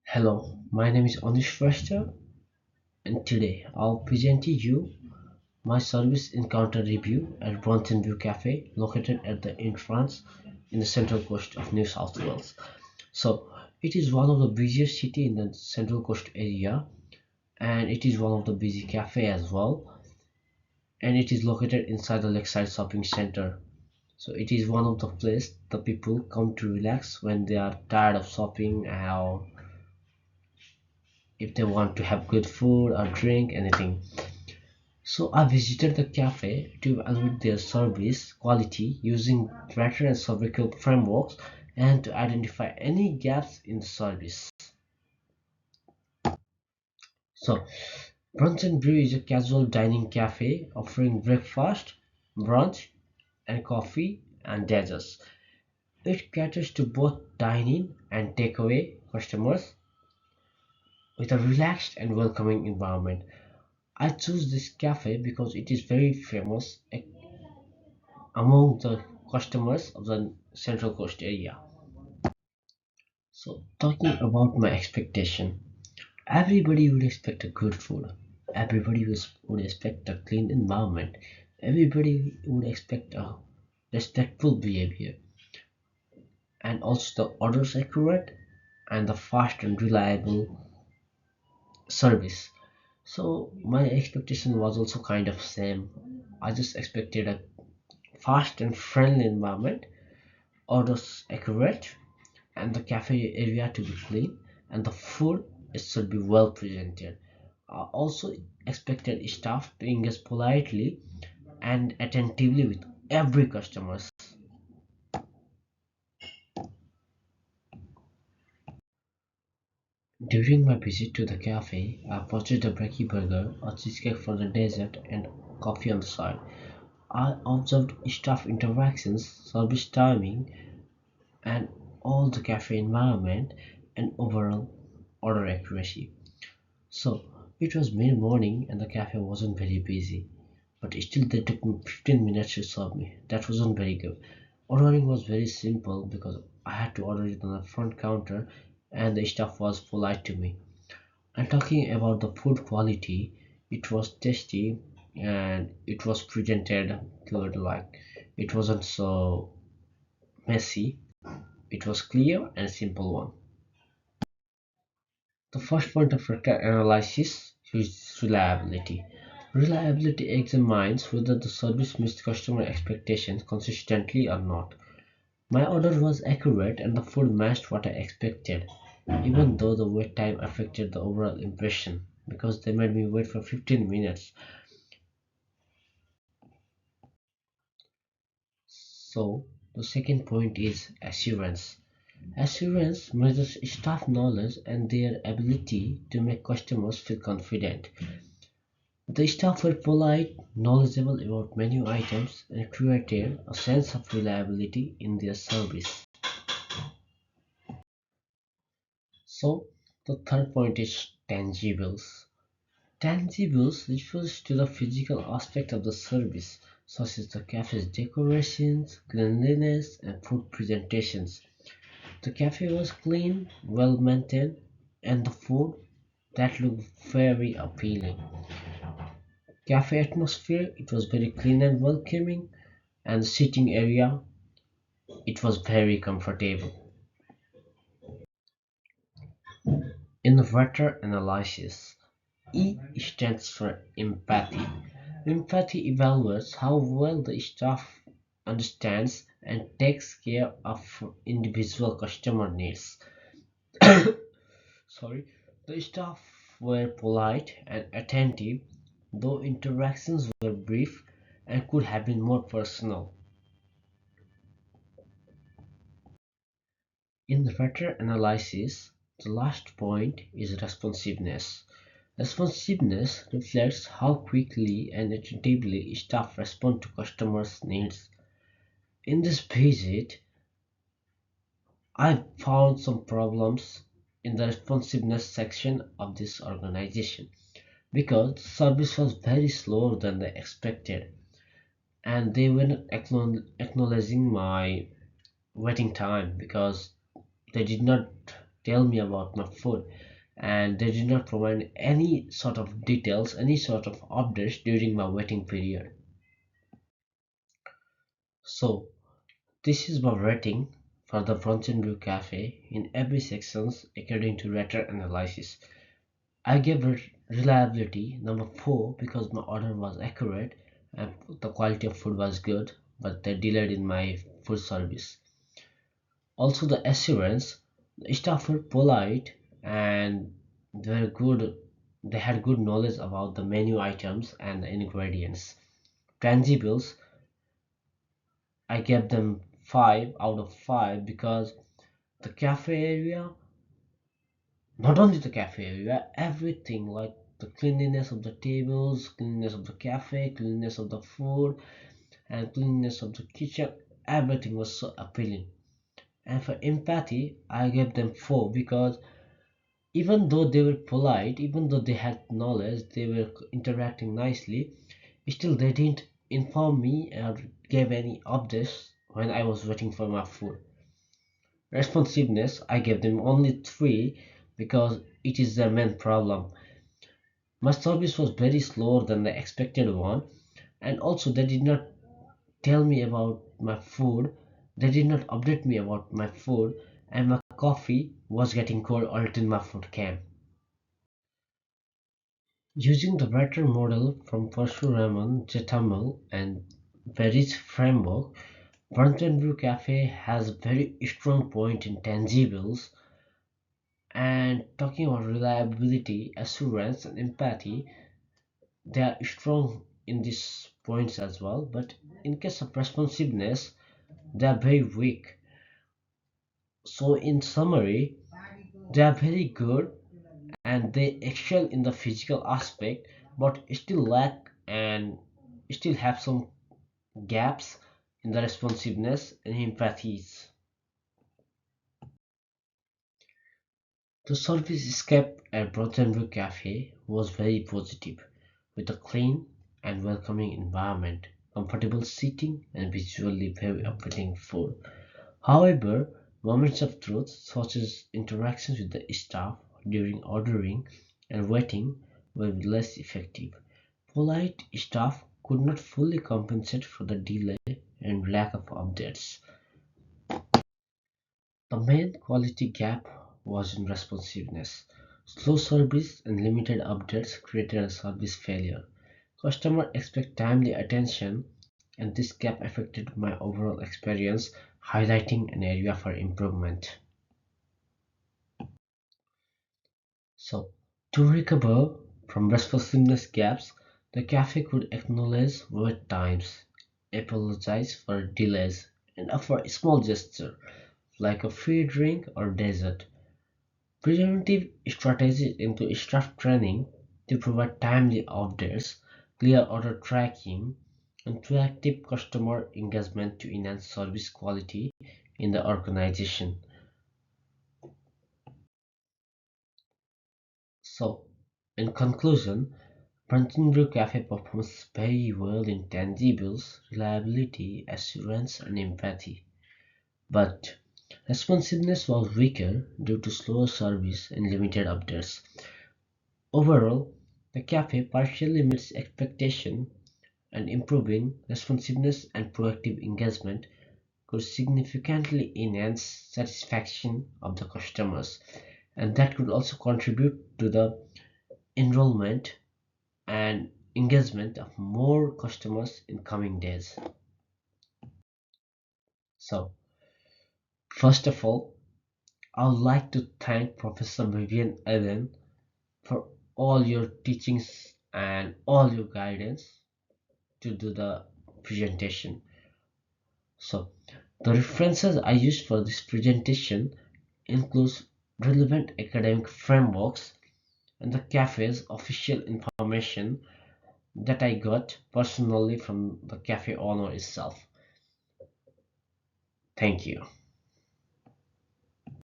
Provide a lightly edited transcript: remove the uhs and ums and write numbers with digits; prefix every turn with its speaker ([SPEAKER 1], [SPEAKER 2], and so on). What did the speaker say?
[SPEAKER 1] Hello, my name is Anish Shrestha, and today I'll present to you my service encounter review at Bronson View Cafe located at the entrance in the central coast of New South Wales. So, it is one of the busiest city in the central coast area, and it is one of the busy cafe as well, and it is located inside the Lakeside Shopping Center. So it is one of the place the people come to relax when they are tired of shopping or if they want to have good food or drink anything. So I visited the cafe to evaluate their service quality using data and survey frameworks and to identify any gaps in the service. So Brunch and Brew is a casual dining cafe offering breakfast, brunch, and coffee and desserts. It caters to both dine-in and takeaway customers with a relaxed and welcoming environment. I chose this cafe because it is very famous among the customers of the Central Coast area. So, talking about my expectation, everybody would expect a good food. Everybody would expect a clean environment. Everybody would expect a respectful behavior, and also the orders accurate and the fast and reliable service. So my expectation was also kind of same. I just expected a fast and friendly environment, orders accurate, and the cafe area to be clean, and the food it should be well presented. I also expected staff to engage politely and attentively with every customer. During my visit to the cafe, I purchased a brekkie burger, a cheesecake for the dessert, and coffee on the side. I observed staff interactions, service timing, and all the cafe environment and overall order accuracy. So it was mid morning and the cafe wasn't very busy, but still they took me 15 minutes to serve me. That wasn't very good. Ordering was very simple because I had to order it on the front counter and the staff was polite to me. And talking about the food quality, it was tasty and it was presented good, like it wasn't so messy. It was clear and simple one. The first point of analysis is reliability. Reliability examines whether the service meets customer expectations consistently or not. My order was accurate and the food matched what I expected, even though the wait time affected the overall impression because they made me wait for 15 minutes. So, the second point is assurance. Assurance measures staff knowledge and their ability to make customers feel confident. The staff were polite, knowledgeable about menu items, and created a sense of reliability in their service. So, the third point is tangibles. Tangibles refers to the physical aspect of the service, such as the cafe's decorations, cleanliness, and food presentations. The cafe was clean, well maintained, and the food that looked very appealing. Cafe atmosphere, it was very clean and welcoming, and the sitting area, it was very comfortable. In the water analysis, E stands for empathy. Empathy evaluates how well the staff understands and takes care of individual customer needs. Sorry, the staff were polite and attentive, though interactions were brief and could have been more personal. In the better analysis, the last point is responsiveness. Responsiveness reflects how quickly and attentively staff respond to customers' needs. In this visit, I found some problems in the responsiveness section of this organization because the service was very slower than they expected and they were not acknowledging my waiting time because they did not tell me about my food, and they did not provide any sort of details, any sort of updates during my waiting period. So this is my rating for the Brunch and Brew Cafe in every sections according to rater analysis. I gave it reliability number 4 because my order was accurate and the quality of food was good, but they delayed in my food service. Also the assurance, the staff were polite and they were good. They had good knowledge about the menu items and the ingredients. Tangibles, I gave them 5 out of 5 because the cafe area, not only the cafe area, everything like the cleanliness of the tables, cleanliness of the cafe, cleanliness of the food, and cleanliness of the kitchen, everything was so appealing. And for empathy, I gave them 4 because even though they were polite, even though they had knowledge, they were interacting nicely, still they didn't inform me or gave any updates when I was waiting for my food. Responsiveness, I gave them only 3 because it is their main problem. My service was very slower than the expected one, and also they did not tell me about my food, they did not update me about my food, and my coffee was getting cold until my food came. Using the better model from Parshuraman, Jetamal, and Veris framework, Brunch Brew Cafe has a very strong point in tangibles. And talking about reliability, assurance, and empathy, they are strong in these points as well. But in case of responsiveness, they are very weak. So, in summary, they are very good and they excel in the physical aspect, but still lack and still have some gaps in the responsiveness and empathies. The service escape at Brotenburg Cafe was very positive, with a clean and welcoming environment, comfortable seating, and visually very appealing food. However, moments of truth, such as interactions with the staff during ordering and waiting, were less effective. Polite staff could not fully compensate for the delay and lack of updates. The main quality gap was in responsiveness. Slow service and limited updates created a service failure. Customers expect timely attention, and this gap affected my overall experience, highlighting an area for improvement. So, to recover from responsiveness gaps, the cafe could acknowledge wait times, apologize for delays, and offer a small gesture like a free drink or dessert. Preventive strategies into staff training to provide timely updates, clear order tracking, and proactive customer engagement to enhance service quality in the organization. So, in conclusion, Brew Cafe performs very well in tangibles, reliability, assurance, and empathy. But responsiveness was weaker due to slower service and limited updates. Overall, the cafe partially meets expectation, and improving responsiveness and proactive engagement could significantly enhance satisfaction of the customers, and that could also contribute to the enrollment and engagement of more customers in coming days. So, first of all, I would like to thank Professor Vivian Allen for all your teachings and all your guidance to do the presentation. So, the references I used for this presentation includes relevant academic frameworks and the cafe's official information that I got personally from the cafe owner itself. Thank you.